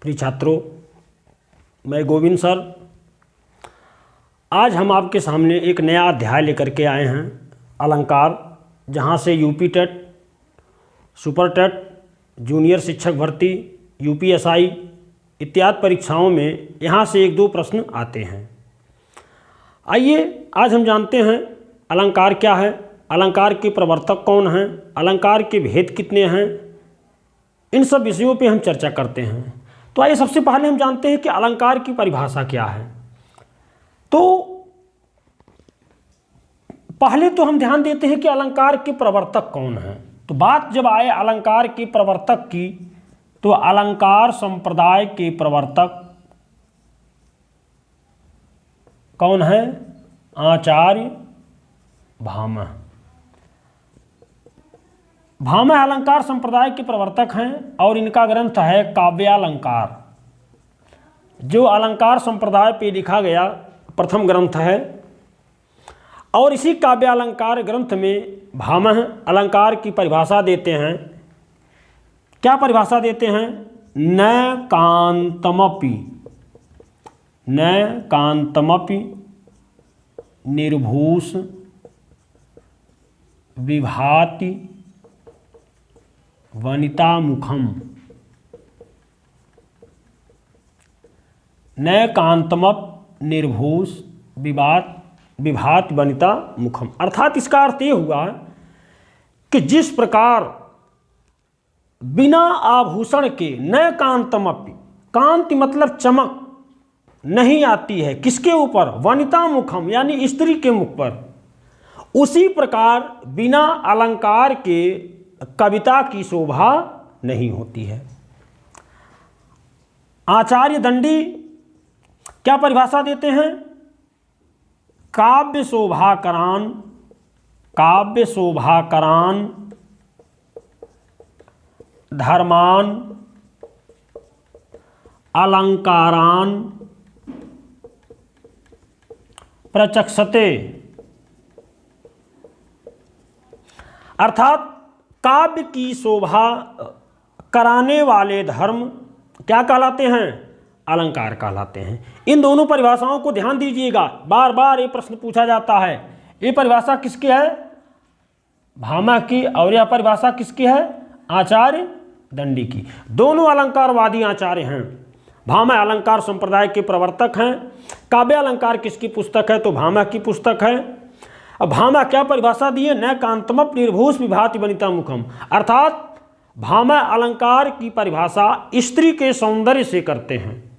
प्रिय छात्रों, मैं गोविंद सर आज हम आपके सामने एक नया अध्याय लेकर के आए हैं अलंकार, जहां से UP TET, super TET, junior शिक्षक भर्ती, यूपीएसआई इत्यादि परीक्षाओं में यहां से एक दो प्रश्न आते हैं। आइए आज हम जानते हैं अलंकार क्या है, अलंकार के प्रवर्तक कौन हैं, अलंकार के भेद कितने हैं, इन सब विषयों पे हम चर्चा करते हैं। तो आइए सबसे पहले हम जानते हैं कि अलंकार की परिभाषा क्या है। तो पहले तो हम ध्यान देते हैं कि अलंकार के प्रवर्तक कौन हैं। तो बात जब आए अलंकार के प्रवर्तक की, तो अलंकार संप्रदाय के प्रवर्तक कौन है? आचार्य भामह। भामह अलंकार संप्रदाय के प्रवर्तक हैं और इनका ग्रंथ है काव्यालंकार, जो अलंकार संप्रदाय पे लिखा गया प्रथम ग्रंथ है। और इसी काव्यालंकार ग्रंथ में भामह अलंकार की परिभाषा देते हैं। क्या परिभाषा देते हैं? न कांतमपि, न कांतमपि निर्भूष विभाति वनिता मुखम, न कांतमप निर्भूष विभाति वनिता मुखम। अर्थात इसका अर्थ ये हुआ कि जिस प्रकार बिना आभूषण के न कांतमपि, कांति मतलब चमक नहीं आती है किसके ऊपर? वनिता मुखम यानी स्त्री के मुख पर। उसी प्रकार बिना अलंकार के कविता की शोभा नहीं होती है। आचार्य दंडी क्या परिभाषा देते हैं? काव्य शोभाकरान, काव्य शोभाकरान धर्मान अलंकारान प्रचक्षते। अर्थात काव्य की शोभा कराने वाले धर्म क्या कहलाते हैं? अलंकार कहलाते हैं। इन दोनों परिभाषाओं को ध्यान दीजिएगा, बार बार ये प्रश्न पूछा जाता है। ये परिभाषा किसकी है? भामह की। और यह परिभाषा किसकी है? आचार्य दंडी की। दोनों अलंकारवादी आचार्य हैं। भामह अलंकार संप्रदाय के प्रवर्तक हैं। काव्य अलंकार किसकी पुस्तक है? तो भामह की पुस्तक है। अब भामह क्या परिभाषा दिए? न कांतमप निर्भूष विभाति वनिता मुखम। अर्थात भामह अलंकार की परिभाषा स्त्री के सौंदर्य से करते हैं।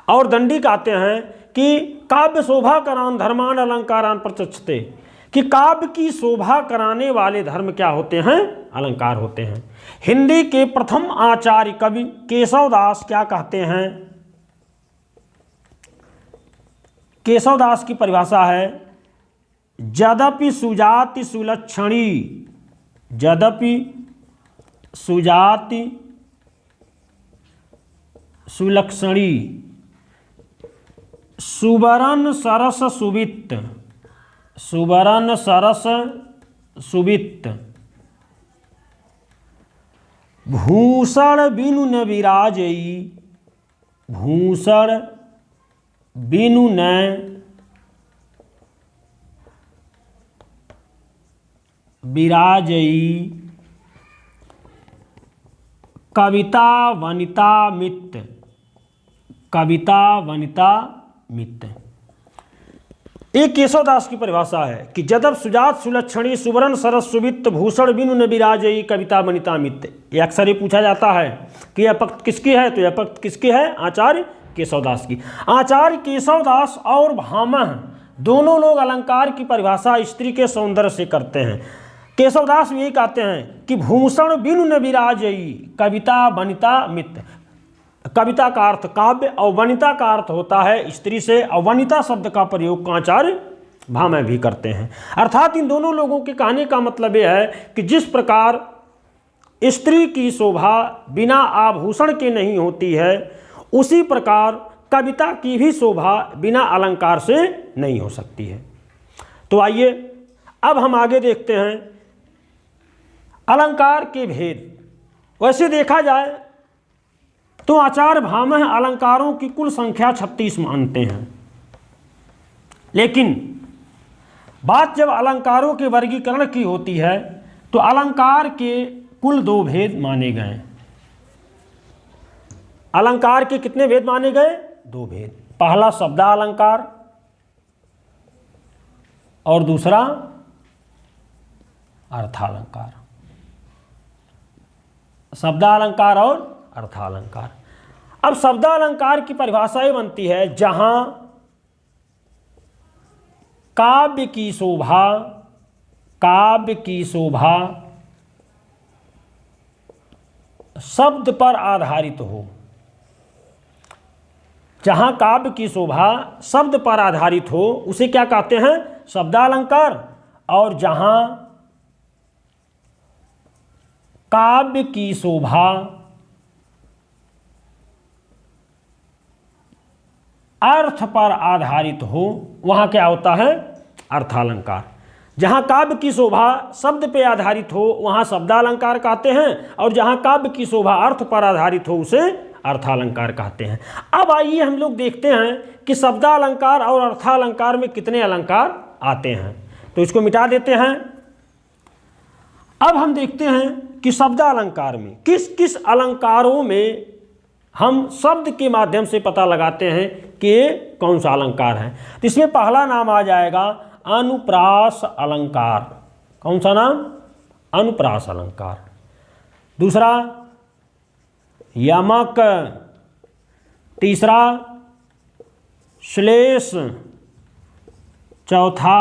और दंडी कहते हैं कि काव्य शोभा करान धर्मान अलंकारान प्रचक्षते, कि काव्य की शोभा कराने वाले धर्म क्या होते हैं? अलंकार होते हैं। हिंदी के प्रथम आचार्य कवि केशवदास क्या कहते हैं? केशवदास की परिभाषा है यद्यपि सुजाति सुलक्षणी, यद्यपि सुजाति सुलक्षणी सुवर्ण सरस सुवित्त, सुवर्ण सरस सुवित्त भूषण बिनु न विराजई, भूषण बिनु न विराजई कविता वनिता मित्त, कविता वनिता मित्त। एक केशवदास की परिभाषा है कि जदब सुजात सुलक्षणी सुवर्ण सरस सुवित्त भूषण बिनु न विराजई कविता वनिता मित्त। ये अक्सर ही पूछा जाता है कि यह पक्त किसकी है? तो यह पक्त किसकी है? आचार्य केशवदास की। आचार्य केशवदास और भामह दोनों लोग अलंकार की परिभाषा स्त्री के सौंदर्य से करते हैं। केशवदास यही कहते हैं कि भूषण बिनु न विराजई कविता वनिता मित्त। कविता का अर्थ काव्य और वनिता का अर्थ होता है स्त्री से, और वनिता शब्द का प्रयोग आचार्य भामह भी करते हैं। अर्थात इन दोनों लोगों के कहने का मतलब यह है कि जिस प्रकार स्त्री की शोभा बिना आभूषण के नहीं होती है, उसी प्रकार कविता की भी शोभा बिना अलंकार से नहीं हो सकती है। तो आइए अब हम आगे देखते हैं अलंकार के भेद। वैसे देखा जाए तो आचार्य भामह अलंकारों की कुल संख्या 36 मानते हैं। लेकिन बात जब अलंकारों के वर्गीकरण की होती है तो अलंकार के कुल 2 भेद माने गए। अलंकार के कितने भेद माने गए? 2 भेद। पहला शब्दालंकार और दूसरा अर्थालंकार। शब्दालंकार और अर्थालंकार। अब शब्दालंकार की परिभाषा ये बनती है जहां काव्य की शोभा शब्द पर आधारित हो। जहां काव्य की शोभा शब्द पर आधारित हो उसे क्या कहते हैं? शब्दालंकार। और जहां काव्य की शोभा अर्थ पर आधारित हो वहां क्या होता है? अर्थालंकार। जहां काव्य की शोभा शब्द पे आधारित हो वहां शब्दालंकार कहते हैं, और जहां काव्य की शोभा अर्थ पर आधारित हो उसे अर्थालंकार कहते हैं। अब आइए हम लोग देखते हैं कि शब्दालंकार और अर्थालंकार में कितने अलंकार आते हैं। तो इसको मिटा देते हैं। अब हम देखते हैं कि शब्दालंकार में किस किस अलंकारों में हम शब्द के माध्यम से पता लगाते हैं कि ये कौन सा अलंकार है। तो इसमें पहला नाम आ जाएगा अनुप्रास अलंकार। कौन सा नाम? अनुप्रास अलंकार। दूसरा यमक। तीसरा श्लेष। चौथा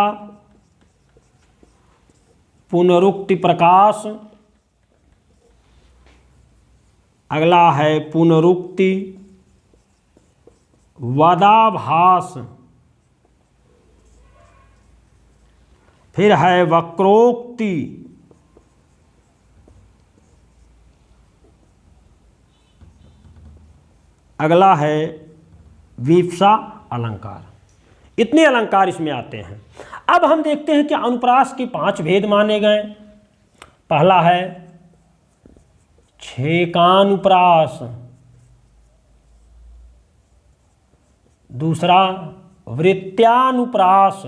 पुनरुक्ति प्रकाश। अगला है पुनरुक्ति वदाभास। फिर है वक्रोक्ति। अगला है वीप्सा अलंकार। इतने अलंकार इसमें आते हैं। अब हम देखते हैं कि अनुप्रास के 5 भेद माने गए। पहला है छेकानुप्रास। दूसरा वृत्त्यानुप्रास।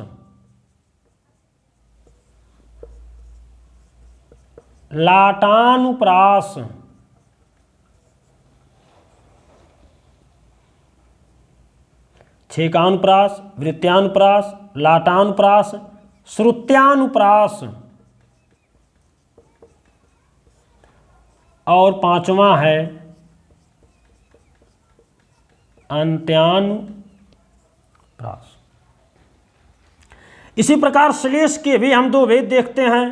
लाटानुप्रास। छेकानुप्रास, वृत्त्यानुप्रास, लाटानुप्रास, श्रुत्यानुप्रास, और 5वां है अंत्यानुप्रास। इसी प्रकार श्लेष के भी हम 2 भेद देखते हैं।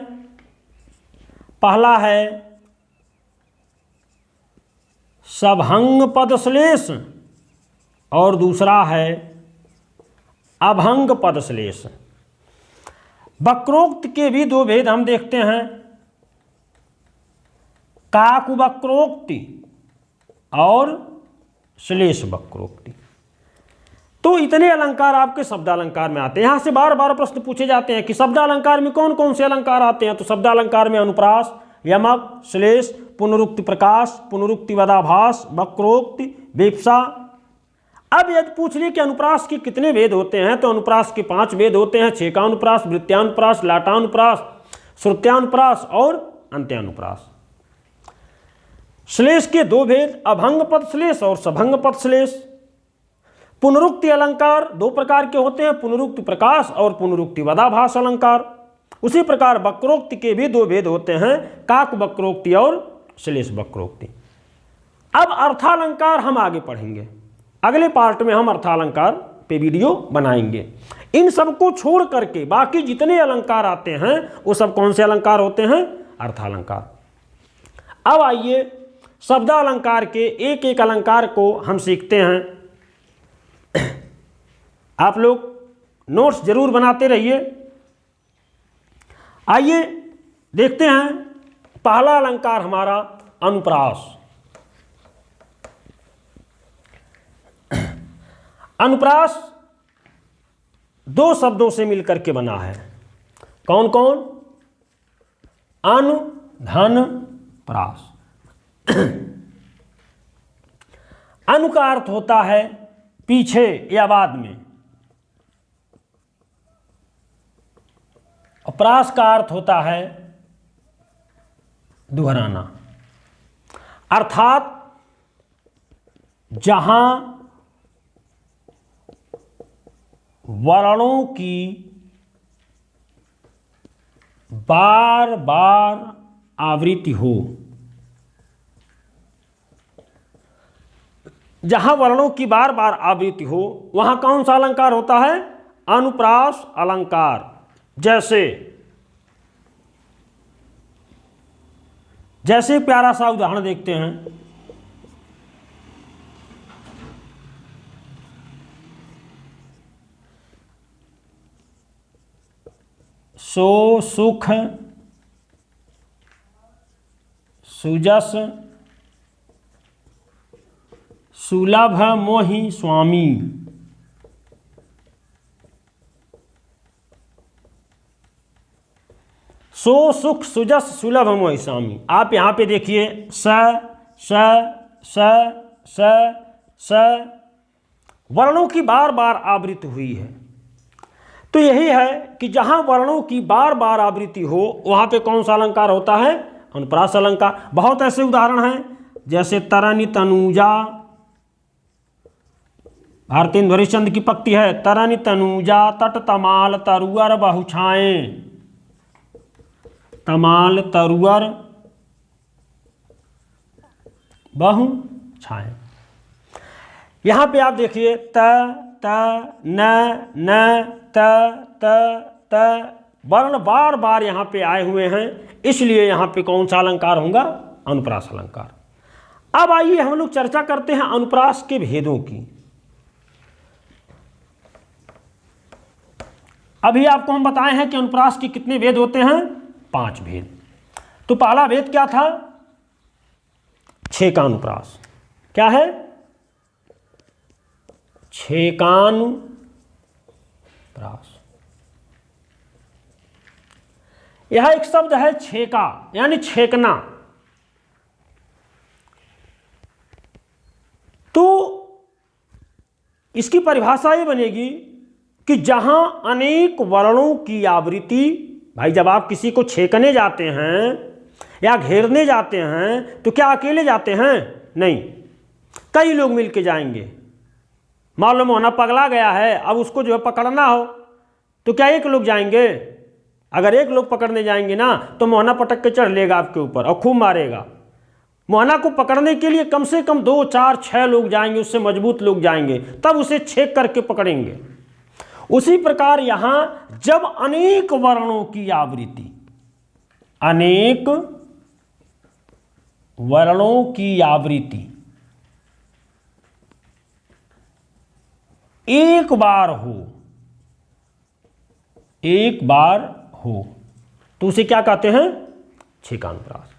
पहला है सभंग पद श्लेष और दूसरा है अभंग पद श्लेष। वक्रोक्त के भी 2 भेद हम देखते हैं। काक वक्रोक्ति और श्लेष वक्रोक्ति। तो इतने अलंकार आपके शब्दालंकार में आते हैं। यहां से बार बार प्रश्न पूछे जाते हैं कि शब्दालंकार में कौन कौन से अलंकार आते हैं। तो शब्दालंकार में अनुप्रास, यमक, श्लेष, पुनरुक्ति प्रकाश, पुनरुक्ति वदाभास, वक्रोक्ति, वीप्सा। अब यदि पूछ लिए कि अनुप्रास के कितने भेद होते हैं तो अनुप्रास के 5 भेद होते हैं। छेकानुप्रास, वृत्त्यानुप्रास, लाटानुप्रास, श्रुत्यानुप्रास और अंत्यानुप्रास। श्लेष के 2 भेद अभंग पद श्लेष और सभंग पद श्लेष। पुनरुक्ति अलंकार 2 प्रकार के होते हैं, पुनरुक्ति प्रकाश और पुनरुक्ति वदाभास अलंकार। उसी प्रकार वक्रोक्ति के भी 2 भेद होते हैं, काक वक्रोक्ति और श्लेष वक्रोक्ति। अब अर्थालंकार हम आगे पढ़ेंगे। अगले पार्ट में हम अर्थालंकार पे वीडियो बनाएंगे। इन सबको छोड़ करके बाकी जितने अलंकार आते हैं वो सब कौन से अलंकार होते हैं? अर्थालंकार। अब आइए शब्दालंकार के एक एक अलंकार को हम सीखते हैं। आप लोग नोट्स जरूर बनाते रहिए। आइए देखते हैं। पहला अलंकार हमारा अनुप्रास। अनुप्रास 2 शब्दों से मिलकर के बना है। कौन कौन? अनु, धन, प्रास। अनु का अर्थ होता है पीछे या बाद में, और प्रास का अर्थ होता है दोहराना, अर्थात जहां वर्णों की बार बार आवृत्ति हो, जहां वर्णों की बार बार आवृत्ति हो वहां कौन सा अलंकार होता है? अनुप्रास अलंकार। जैसे प्यारा सा उदाहरण देखते हैं। सो सुख सुजस सुलभ मोहि स्वामी। सो सुख सुजस सुलभ मोहि स्वामी। आप यहां पे देखिए स वर्णों की बार बार आवृत्ति हुई है। तो यही है कि जहां वर्णों की बार बार आवृत्ति हो वहां पे कौन सा अलंकार होता है? अनुप्रास अलंकार। बहुत ऐसे उदाहरण हैं, जैसे तरनि तनूजा, भारतेंदु हरिश्चंद्र की पंक्ति है, तरनि तनूजा तट तमाल तरुअर बहुछाएं, तमाल तरुअर बहु छाएं। यहां पे आप देखिए त वर्ण बार बार यहां पे आए हुए हैं, इसलिए यहां पे कौन सा अलंकार होगा? अनुप्रास अलंकार। अब आइए हम लोग चर्चा करते हैं अनुप्रास के भेदों की। अभी आपको हम बताए हैं कि अनुप्रास के कितने भेद होते हैं? 5 भेद। तो पहला भेद क्या था? 6 का अनुप्रास। क्या है? 6 का अनुप्रास। यह एक शब्द है छेका, यानी छेकना। तो इसकी परिभाषा ये बनेगी कि जहां अनेक वर्णों की आवृत्ति, भाई जब आप किसी को छेकने जाते हैं या घेरने जाते हैं तो क्या अकेले जाते हैं? नहीं, कई लोग मिलके जाएंगे। मालूम होना पगला गया है, अब उसको जो है पकड़ना हो तो क्या एक लोग जाएंगे? अगर एक लोग पकड़ने जाएंगे ना तो मोहना पटक के चढ़ लेगा आपके ऊपर और खूब मारेगा। मोहना को पकड़ने के लिए कम से कम 2, 4, 6 लोग जाएंगे, उससे मजबूत लोग जाएंगे, तब उसे छेक करके पकड़ेंगे। उसी प्रकार यहां जब अनेक वर्णों की आवृत्ति, अनेक वर्णों की आवृत्ति एक बार हो तो उसे क्या कहते हैं? छेका अनुप्रास।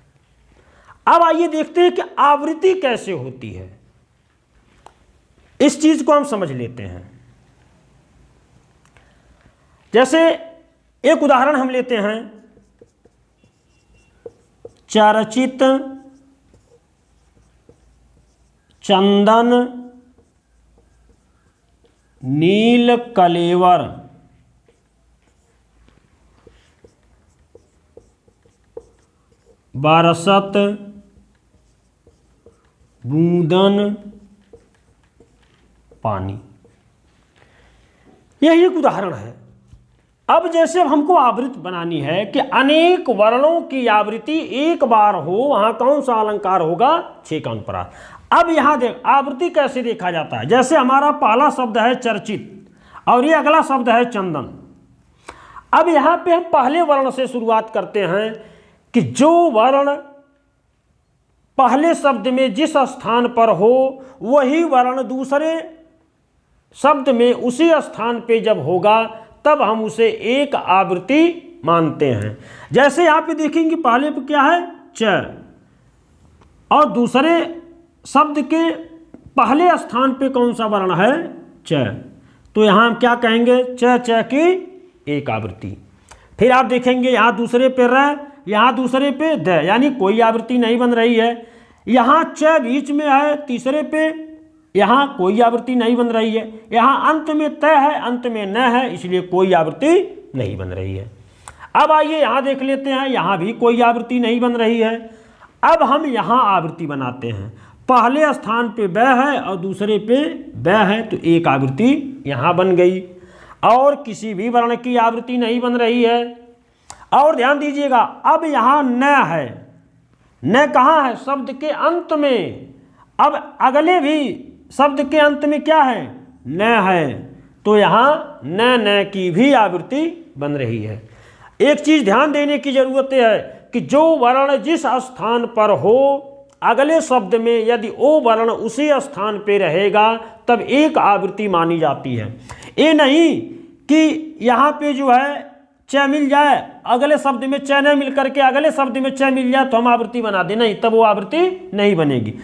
अब आइए देखते हैं कि आवृत्ति कैसे होती है। इस चीज को हम समझ लेते हैं। जैसे एक उदाहरण हम लेते हैं, चर्चित चंदन नील कलेवर बरसत बूंदन पानी। यह एक उदाहरण है। अब जैसे हमको आवृत्ति बनानी है कि अनेक वर्णों की आवृत्ति एक बार हो, वहां कौन सा अलंकार होगा? छेका अनुप्रास। अब यहां देख आवृत्ति कैसे देखा जाता है। जैसे हमारा पहला शब्द है चर्चित और ये अगला शब्द है चंदन। अब यहां पे हम पहले वर्ण से शुरुआत करते हैं कि जो वर्ण पहले शब्द में जिस स्थान पर हो वही वर्ण दूसरे शब्द में उसी स्थान पे जब होगा तब हम उसे एक आवृत्ति मानते हैं। जैसे यहां पे देखेंगे पहले पे क्या है? च, और दूसरे शब्द के पहले स्थान पे कौन सा वर्ण है? च। तो यहां हम क्या कहेंगे? च की एक आवृत्ति। फिर आप देखेंगे यहां दूसरे पे र, यहां दूसरे पे द, यानी कोई आवृत्ति नहीं बन रही है। यहां च बीच में है, तीसरे पे यहाँ कोई आवृत्ति नहीं बन रही है। यहाँ अंत में त है, अंत में न है, इसलिए कोई आवृत्ति नहीं बन रही है। अब आइए यहाँ देख लेते हैं, यहाँ भी कोई आवृत्ति नहीं बन रही है। अब हम यहाँ आवृत्ति बनाते हैं। पहले स्थान पे ब है और दूसरे पे ब है, तो एक आवृत्ति यहाँ बन गई। और किसी भी वर्ण की आवृत्ति नहीं बन रही है। और ध्यान दीजिएगा, अब यहाँ न है, न कहाँ है? शब्द के अंत में। अब अगले भी शब्द के अंत में क्या है? न है, तो यहाँ न की भी आवृत्ति बन रही है। एक चीज ध्यान देने की जरूरत है कि जो वर्ण जिस स्थान पर हो, अगले शब्द में यदि ओ वर्ण उसी स्थान पे रहेगा तब एक आवृत्ति मानी जाती है। ये नहीं कि यहाँ पे जो है च मिल जाए, अगले शब्द में च न मिल करके अगले शब्द में च मिल जाए तो हम आवृत्ति बना दें, नहीं, तब वो आवृत्ति नहीं बनेगी।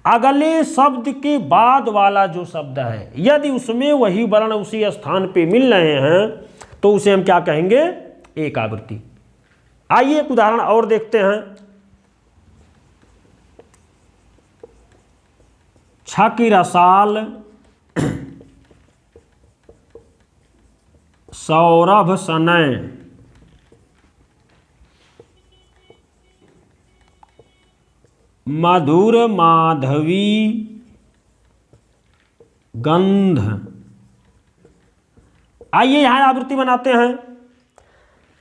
अगले शब्द के बाद वाला जो शब्द है, यदि उसमें वही वर्ण उसी स्थान पे मिल रहे हैं तो उसे हम क्या कहेंगे? एक आवृत्ति। आइए एक उदाहरण और देखते हैं। छ की रसाल सौरभ सनय मधुर माधवी गंध। आइए यहां आवृत्ति बनाते हैं।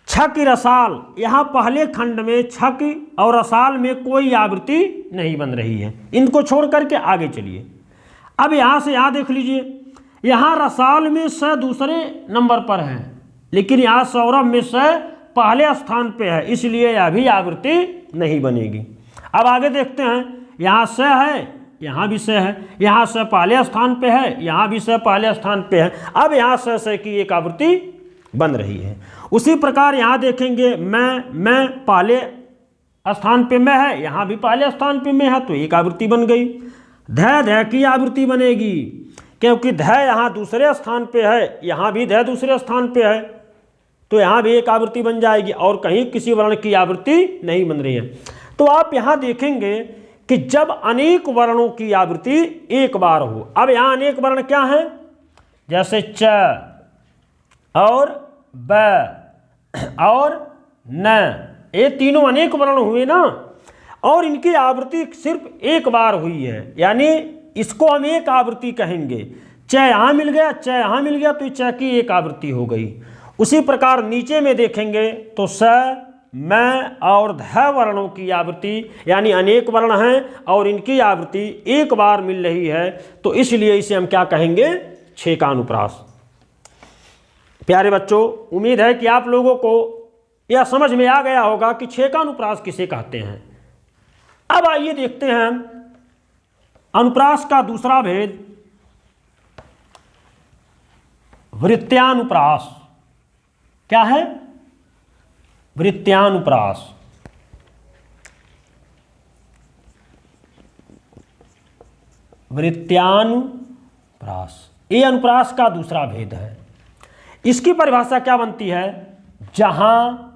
छ की रसाल, यहां पहले खंड में छक और रसाल में कोई आवृत्ति नहीं बन रही है। इनको छोड़ करके आगे चलिए। अब यहां से यहां देख लीजिए, यहां रसाल में स दूसरे नंबर पर है, लेकिन यहां सौरभ में स पहले स्थान पे है, इसलिए यह भी आवृत्ति नहीं बनेगी। अब आगे देखते हैं, यहाँ स है, यहाँ भी स है, यहाँ स पहले स्थान पे है, यहाँ भी स पहले स्थान पे है। अब यहाँ स की एक आवृत्ति बन रही है। उसी प्रकार यहाँ देखेंगे, मैं पहले स्थान पे मैं है, यहाँ भी पहले स्थान पे मैं है, तो एक आवृत्ति बन गई। ध की आवृत्ति बनेगी, क्योंकि ध यहाँ दूसरे स्थान पे है, यहाँ भी ध दूसरे स्थान पे है, तो यहाँ भी एक आवृत्ति बन जाएगी और कहीं किसी वर्ण की आवृत्ति नहीं बन रही है। तो आप यहाँ देखेंगे कि जब अनेक वर्णों की आवृत्ति एक बार हो। अब यहाँ अनेक वर्ण क्या हैं? जैसे च और ब और न, ये तीनों अनेक वर्ण हुए ना, और इनकी आवृत्ति सिर्फ एक बार हुई है, यानी इसको हम एक आवृत्ति कहेंगे। च यहाँ मिल गया, च यहाँ मिल गया, तो च की एक आवृत्ति हो गई। उसी प्रकार नीचे में देखेंगे तो स, मैं और ध वर्णों की आवृत्ति, यानी अनेक वर्ण हैं और इनकी आवृत्ति एक बार मिल रही है, तो इसलिए इसे हम क्या कहेंगे? छः का अनुप्रास। प्यारे बच्चों, उम्मीद है कि आप लोगों को यह समझ में आ गया होगा कि छः का अनुप्रास किसे कहते हैं। अब आइए देखते हैं अनुप्रास का दूसरा भेद, वृत्त्यानुप्रास। क्या है? वृत्त्यानुप्रास। वृत्त्यानुप्रास, ये अनुप्रास का दूसरा भेद है। इसकी परिभाषा क्या बनती है? जहां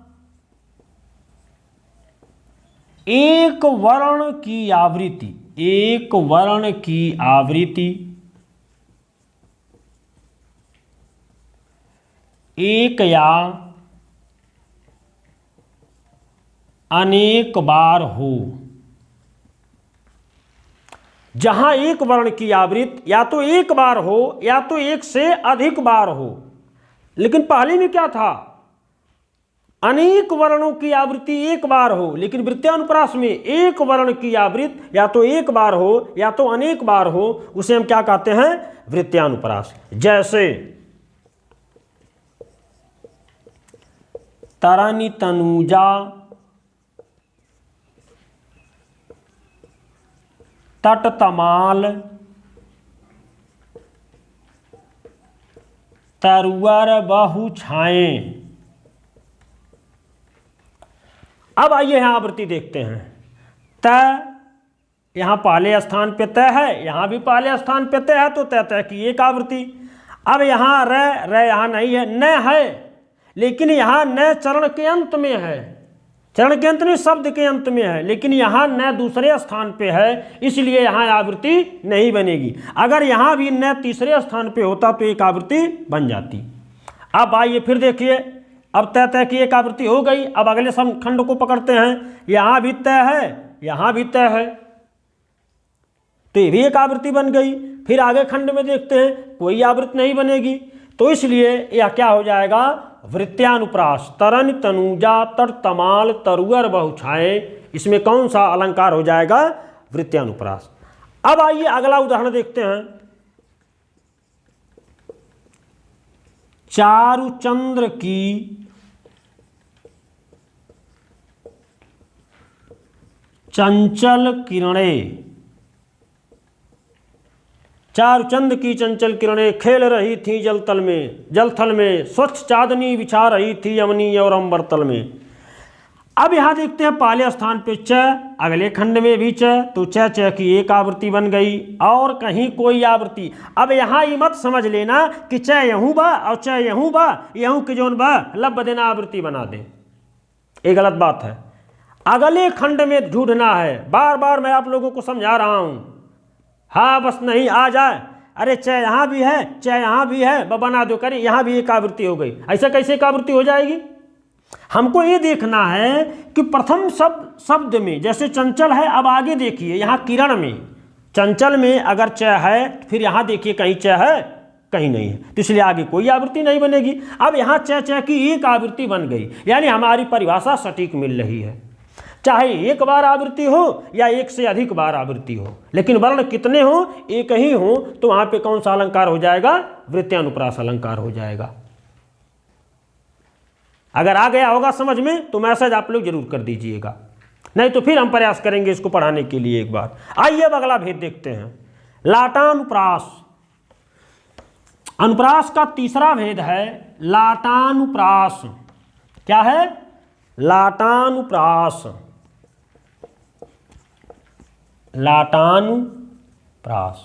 एक वर्ण की आवृत्ति, एक वर्ण की आवृत्ति एक या अनेक बार हो। जहां एक वर्ण की आवृत्ति या तो एक बार हो या तो एक से अधिक बार हो। लेकिन पहले में क्या था? अनेक वर्णों की आवृत्ति एक बार हो, लेकिन वृत्त्यानुप्रास में एक वर्ण की आवृत्ति या तो एक बार हो या तो अनेक बार हो, उसे हम क्या कहते हैं? वृत्त्यानुप्रास। जैसे तरनी तनुजा तट तमाल तरुअर बहु छाएं। अब आइए यहां आवृत्ति देखते हैं। त यहां पहले स्थान पे त है, यहां भी पहले स्थान पे त है, तो त की एक आवृत्ति। अब यहां र यहां नहीं है, न है, लेकिन यहां न चरण के अंत में है, चरण के अंत में, शब्द के अंत में है, लेकिन यहाँ न दूसरे स्थान पे है, इसलिए यहाँ आवृत्ति नहीं बनेगी। अगर यहाँ भी न तीसरे स्थान पे होता तो एक आवृत्ति बन जाती। अब आइए फिर देखिए, अब तय तय की एक आवृत्ति हो गई। अब अगले खंड को पकड़ते हैं, यहाँ भी तय है, यहाँ भी तय है, तो ये भी एक आवृत्ति बन गई। फिर आगे खंड में देखते हैं, कोई आवृत्ति नहीं बनेगी, तो इसलिए यह क्या हो जाएगा, वृत्त्यानुप्रास। तरन तनुजा तर तमाल तरुअर बहुछाए, इसमें कौन सा अलंकार हो जाएगा, वृत्त्यानुप्रास। अब आइए अगला उदाहरण देखते हैं। चारुचंद्र की चंचल किरणें, चारुचंद की चंचल किरणें खेल रही थी जलथल में, स्वच्छ चांदनी बिछा रही थी यमनी और अंबर तल में। अब यहाँ देखते हैं पहले स्थान पे च, अगले खंड में भी च, तो च च की एक आवृत्ति बन गई और कहीं कोई आवृत्ति। अब यहाँ ये मत समझ लेना कि च यहूँ बा और च यहूँ बा, यहूँ के जोन बा लब देना आवृत्ति बना दे, ये गलत बात है। अगले खंड में ढूंढना है, बार बार मैं आप लोगों को समझा रहा हूँ। हाँ बस नहीं आ जाए, अरे च यहाँ भी है, च यहाँ भी है, बना दो, करे यहाँ भी एक आवृत्ति हो गई, ऐसा कैसे एक आवृत्ति हो जाएगी। हमको ये देखना है कि प्रथम शब्द में जैसे चंचल है, अब आगे देखिए यहाँ किरण में, चंचल में अगर च है, फिर यहाँ देखिए कहीं च है कहीं नहीं है, तो इसलिए आगे कोई आवृत्ति नहीं बनेगी। अब यहाँ च की एक आवृत्ति बन गई, यानी हमारी परिभाषा सटीक मिल रही है। चाहे एक बार आवृत्ति हो या एक से अधिक बार आवृत्ति हो, लेकिन वर्ण कितने हो, एक ही हो, तो वहां पे कौन सा अलंकार हो जाएगा, वृत्त्यानुप्रास अलंकार हो जाएगा। अगर आ गया होगा समझ में तो मैसेज आप लोग जरूर कर दीजिएगा, नहीं तो फिर हम प्रयास करेंगे इसको पढ़ाने के लिए एक बार। आइए अब अगला भेद देखते हैं, लाटानुप्रास। अनुप्रास का तीसरा भेद है लाटानुप्रास। क्या है, लाटानुप्रास। लाटानुप्रास,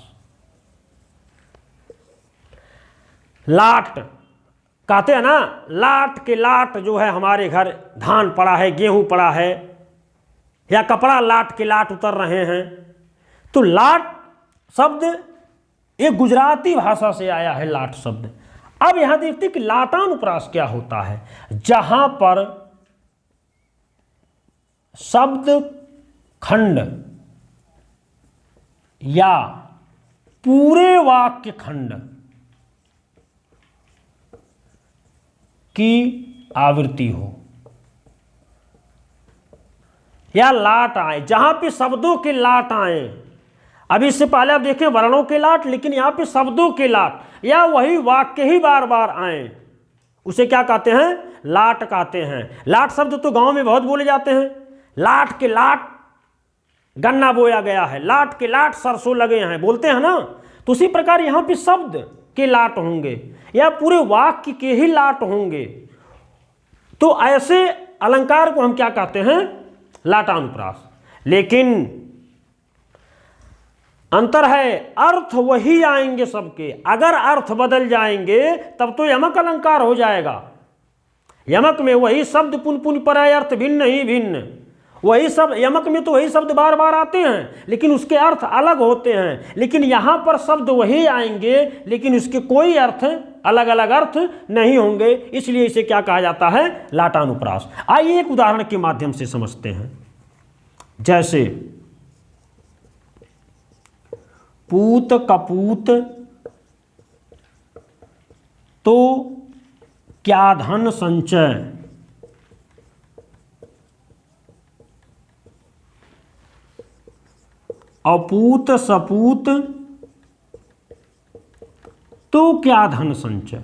लाट कहते हैं ना, लाट के लाट जो है हमारे घर धान पड़ा है, गेहूं पड़ा है, या कपड़ा लाट के लाट उतर रहे हैं, तो लाट शब्द एक गुजराती भाषा से आया है, लाट शब्द। अब यहां देखते हैं कि लाटानुप्रास क्या होता है, जहां पर शब्द खंड या पूरे वाक्य खंड की आवृत्ति हो या लाट आए, जहां पे शब्दों के लाट आए। अभी इससे पहले आप देखें वर्णों के लाट, लेकिन यहां पे शब्दों के लाट या वही वाक्य ही बार बार आए, उसे क्या कहते हैं, लाट कहते हैं। लाट शब्द तो गांव में बहुत बोले जाते हैं, लाट के लाट गन्ना बोया गया है, लाट के लाट सरसों लगे हैं, बोलते हैं ना। तो उसी प्रकार यहाँ पे शब्द के लाट होंगे या पूरे वाक्य के ही लाट होंगे, तो ऐसे अलंकार को हम क्या कहते हैं, लाटानुप्रास। लेकिन अंतर है, अर्थ वही आएंगे सबके। अगर अर्थ बदल जाएंगे तब तो यमक अलंकार हो जाएगा। यमक में वही शब्द पुन पुन पर अर्थ भिन्न ही भिन्न, वही सब यमक में तो वही शब्द बार बार आते हैं, लेकिन उसके अर्थ अलग होते हैं। लेकिन यहाँ पर शब्द वही आएंगे, लेकिन उसके कोई अर्थ अलग अलग अर्थ नहीं होंगे, इसलिए इसे क्या कहा जाता है, लाटानुप्रास। आइए एक उदाहरण के माध्यम से समझते हैं। जैसे पूत कपूत तो क्या धन संचय, अपूत सपूत तो क्या धन संचय।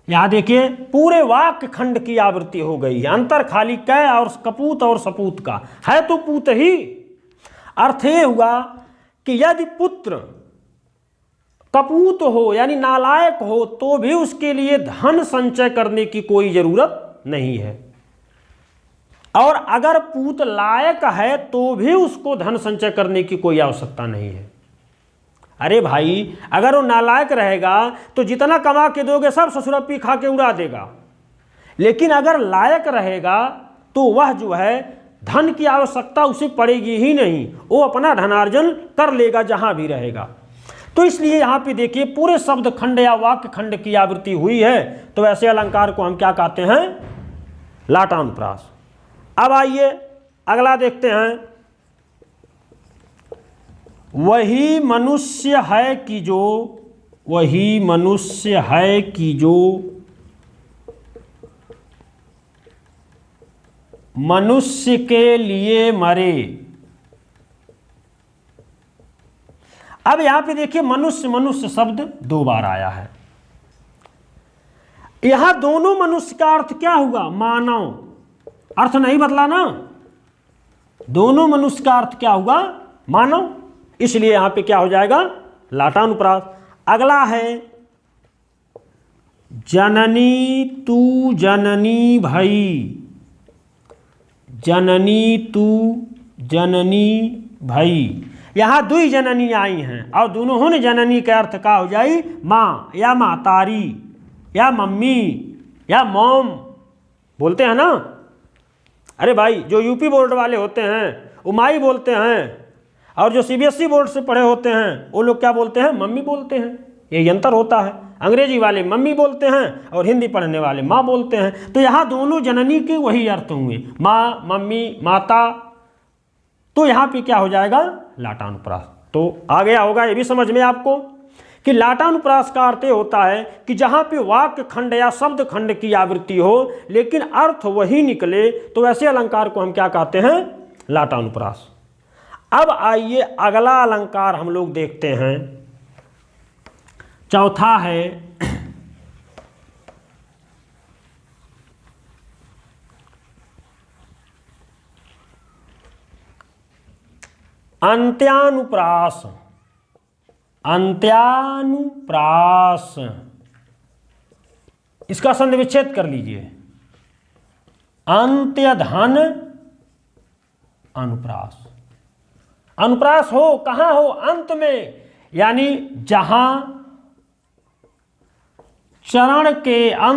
यहां देखिए पूरे वाक्य खंड की आवृत्ति हो गई है, अंतर खाली कै और कपूत और सपूत का है, तो पूत ही। अर्थ ये हुआ कि यदि पुत्र कपूत हो यानी नालायक हो तो भी उसके लिए धन संचय करने की कोई जरूरत नहीं है, और अगर पूत लायक है तो भी उसको धन संचय करने की कोई आवश्यकता नहीं है। अरे भाई, अगर वो नालायक रहेगा तो जितना कमा के दोगे सब ससुरप्पी खा के उड़ा देगा, लेकिन अगर लायक रहेगा तो वह जो है धन की आवश्यकता उसे पड़ेगी ही नहीं, वो अपना धनार्जन कर लेगा जहां भी रहेगा। तो इसलिए यहाँ पे देखिए पूरे शब्द खंड या वाक्य खंड की आवृत्ति हुई है, तो ऐसे अलंकार को हम क्या कहते हैं? लाटानुप्रास। अब आइए अगला देखते हैं। वही मनुष्य है कि जो, वही मनुष्य है कि जो मनुष्य के लिए मरे। अब यहां पे देखिए मनुष्य मनुष्य शब्द 2 बार आया है। यहां दोनों मनुष्य का अर्थ क्या हुआ? मानव। अर्थ नहीं बदला ना, दोनों मनुष्य का अर्थ क्या हुआ? मानव। इसलिए यहां पे क्या हो जाएगा? लाटानुप्रास। अगला है जननी तू जननी भई। जननी तू जननी भई, यहां 2 जननी आई हैं और दोनों ने जननी के अर्थ का हो जाई माँ या मातारी या मम्मी या मॉम बोलते हैं ना। अरे भाई, जो यूपी बोर्ड वाले होते हैं वो माई बोलते हैं, और जो सीबीएसई बोर्ड से पढ़े होते हैं वो लोग क्या बोलते हैं? मम्मी बोलते हैं। ये अंतर होता है। अंग्रेजी वाले मम्मी बोलते हैं और हिंदी पढ़ने वाले माँ बोलते हैं। तो यहाँ दोनों जननी के वही अर्थ हुए, माँ, मम्मी, माता। तो यहाँ पे क्या हो जाएगा? लाटानुप्रास। तो आ गया होगा ये भी समझ में आपको कि लाटानुप्रास का अर्थ होता है कि जहाँ पे वाक्य खंड या शब्द खंड की आवृत्ति हो लेकिन अर्थ वही निकले, तो ऐसे अलंकार को हम क्या कहते हैं? लाटानुप्रास। अब आइए अगला अलंकार हम लोग देखते हैं। चौथा है अंत्यानुप्रास। अंत्यानुप्रास, इसका संधि विच्छेद कर लीजिए। अंत्यधन अनुप्रास। अनुप्रास हो कहां हो? अंत में, यानी जहां चरण के अंत